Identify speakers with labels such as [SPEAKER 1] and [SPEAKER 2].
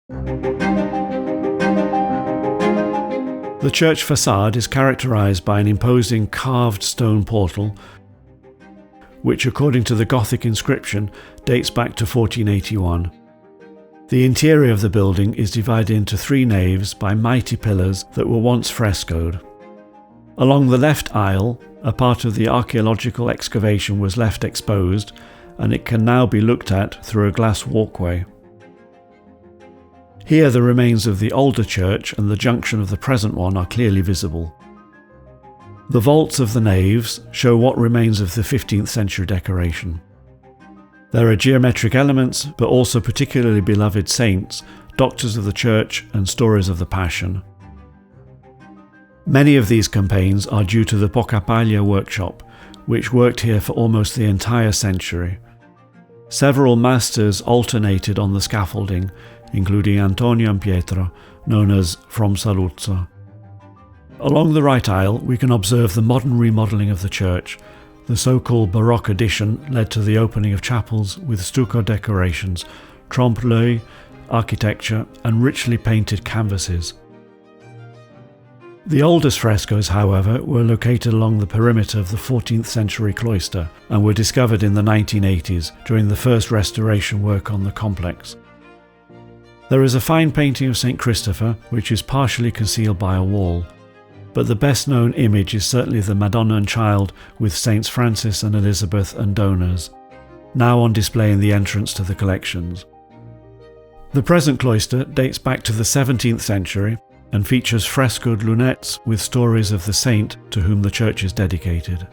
[SPEAKER 1] The church facade is characterised by an imposing carved stone portal, which according to the Gothic inscription dates back to 1481. The interior of the building is divided into 3 naves by mighty pillars that were once frescoed. Along the left aisle, a part of the archaeological excavation was left exposed, and it can now be looked at through a glass walkway. Here the remains of the older church and the junction of the present one are clearly visible. The vaults of the naves show what remains of the 15th century decoration. There are geometric elements, but also particularly beloved saints, doctors of the church and stories of the Passion. Many of these campaigns are due to the Poccapaglia workshop, which worked here for almost the entire century. Several masters alternated on the scaffolding, including Antonio and Pietro, known as From Saluzzo. Along the right aisle we can observe the modern remodelling of the church. The so-called Baroque addition led to the opening of chapels with stucco decorations, trompe-l'œil architecture and richly painted canvases. The oldest frescoes, however, were located along the perimeter of the 14th century cloister and were discovered in the 1980s during the first restoration work on the complex. There is a fine painting of St. Christopher, which is partially concealed by a wall, but the best known image is certainly the Madonna and Child with Saints Francis and Elizabeth and donors, now on display in the entrance to the collections. The present cloister dates back to the 17th century and features frescoed lunettes with stories of the saint to whom the church is dedicated.